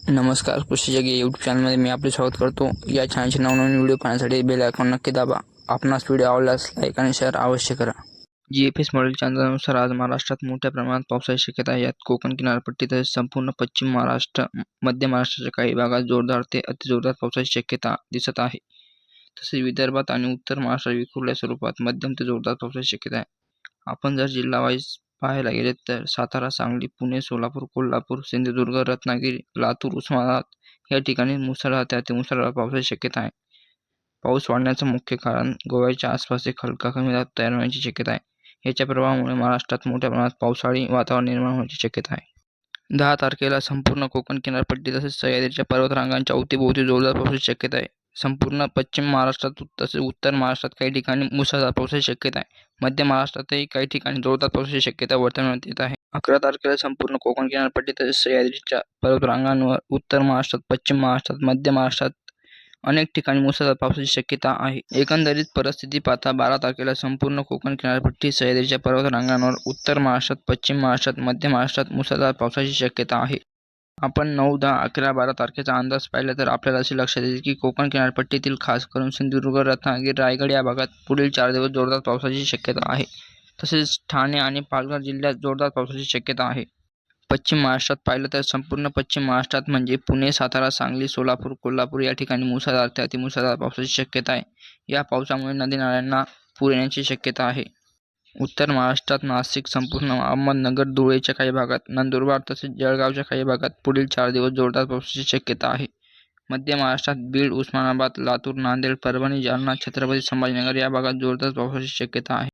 नमस्कार, कृषी जग या यूट्यूब चॅनलमध्ये मी आपले स्वागत करतो. या चॅनलचे नवनवीन व्हिडिओ पाहण्यासाठी बेल आयकॉन नक्की दाबा. आपणास व्हिडिओ आवडल्यास लाईक आणि शेअर अवश्य करा. GFS मॉडेलच्या अंदाजानुसार आज महाराष्ट्रात मोठ्या प्रमाणात पावसाची शक्यता आहे. यात कोकण किनारपट्टी तसेच संपूर्ण पश्चिम महाराष्ट्र, मध्य महाराष्ट्राच्या काही भागात जोरदार ते अतिजोरदार पावसाची शक्यता दिसत आहे. तसेच विदर्भात आणि उत्तर महाराष्ट्रात विखुरलेल्या स्वरूपात मध्यम ते जोरदार पावसाची शक्यता आहे. आपण जर जिल्हा वाईज पाहायला गेले तर सातारा, सांगली, पुणे, सोलापूर, कोल्हापूर, सिंधुदुर्ग, रत्नागिरी, लातूर, उस्मानाबाद या ठिकाणी मुसळधार ते अतिमुसळधार पावसाची शक्यता आहे. पाऊस वाढण्याचं मुख्य कारण गोव्याच्या आसपास एक हलका कमी दाब तयार होण्याची शक्यता आहे. याच्या प्रभावामुळे महाराष्ट्रात मोठ्या प्रमाणात पावसाळी वातावरण निर्माण होण्याची शक्यता आहे. 10 तारखेला संपूर्ण कोकण किनारपट्टी तसेच सह्याद्रीच्या पर्वतरांगांच्या अवतीभोवती जोरदार पावसाची शक्यता आहे. संपूर्ण पश्चिम महाराष्ट्रात तसेच उत्तर महाराष्ट्रात काही ठिकाणी मुसळधार पावसाची शक्यता आहे. मध्य महाराष्ट्रातही काही ठिकाणी जोरदार पावसाची शक्यता वर्तवण्यात येत आहे. 11 तारखेला संपूर्ण कोकण किनारपट्टी तसेच सह्याद्रीच्या पर्वतरांगांवर उत्तर महाराष्ट्रात, पश्चिम महाराष्ट्रात, मध्य महाराष्ट्रात अनेक ठिकाणी मुसळधार पावसाची शक्यता आहे. एकंदरीत परिस्थिती पाहता 12 तारखेला संपूर्ण कोकण किनारपट्टी, सह्याद्रीच्या पर्वतरांगांवर उत्तर महाराष्ट्रात, पश्चिम महाराष्ट्रात, मध्य महाराष्ट्रात मुसळधार पावसाची शक्यता आहे. आपण 9, 10, 11, 12 तारखेचा अंदाज पाहिला तर आपल्याला असे लक्षात येईल की कोकण किनारपट्टीतील खास करून सिंधुदुर्ग, रत्नागिरी, रायगड या भागात पुढील 4 दिवस जोरदार पावसाची शक्यता आहे. तसेच ठाणे आणि पालघर जिल्ह्यात जोरदार पावसाची शक्यता आहे. पश्चिम महाराष्ट्रात पाहिलं तर संपूर्ण पश्चिम महाराष्ट्रात म्हणजे पुणे, सातारा, सांगली, सोलापूर, कोल्हापूर या ठिकाणी मुसळधार ते अतिमुसळधार पावसाची शक्यता आहे. या पावसामुळे नदी-नाल्यांना पूर येण्याची शक्यता आहे. उत्तर महाराष्ट्रात नाशिक, संपूर्ण अहमदनगर, धुळेच्या काही भागात, नंदुरबार तसेच जळगावच्या काही भागात पुढील 4 दिवस जोरदार पावसाची शक्यता आहे. मध्य महाराष्ट्रात बीड, उस्मानाबाद, लातूर, नांदेड, परभणी, जालना, छत्रपती संभाजीनगर या भागात जोरदार पावसाची शक्यता आहे.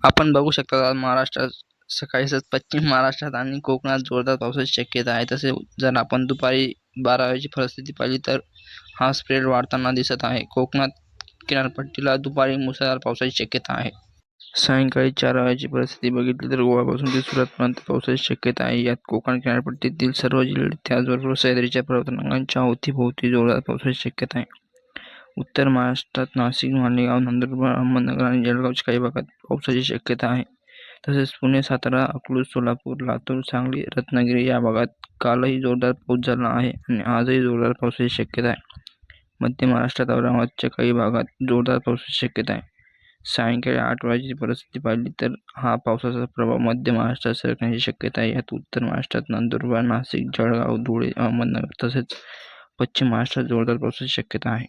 आपण बघू शकता आज महाराष्ट्रात सकाळी पश्चिम महाराष्ट्रात आणि कोकणात जोरदार पावसाची शक्यता आहे. तसेच जर आपण दुपारी 12 वाजेची परिस्थिती पाहिली तर हा स्प्रेड वाढताना दिसत आहे. कोकणात किनारपट्टीला दुपारी मुसळधार पावसाची शक्यता आहे. सायंकाळी 4 वाजेची परिस्थिती बघितली तर गोव्यापासून ते सुरतपर्यंत पावसाची शक्यता आहे. यात कोकण किनारपट्टीतील सर्व जिल्हे त्याचबरोबर सह्याद्रीच्या पर्वतरांगांच्या अवतीभोवती जोरदार पावसाची शक्यता आहे. उत्तर महाराष्ट्रात नाशिक, मालेगाव, नंदुरबार, अहमदनगर आणि जळगावच्या काही भागात पावसाची शक्यता आहे. तसेच पुणे, सातारा, अकलूज, सोलापूर, लातूर, सांगली, रत्नागिरी या भागात कालही जोरदार पाऊस झाला आहे आणि आजही जोरदार पावसाची शक्यता आहे. मध्य महाराष्ट्रात औरंगाबादच्या काही भागात जोरदार पावसाची शक्यता आहे. सायंकाळी 8 वाजेची परिस्थिती पाहिली तर हा पावसाचा प्रभाव मध्य महाराष्ट्रात सरकण्याची शक्यता आहे. यात उत्तर महाराष्ट्रात नंदुरबार, नाशिक, जळगाव, धुळे, अहमदनगर तसेच पश्चिम महाराष्ट्रात जोरदार पावसाची शक्यता आहे.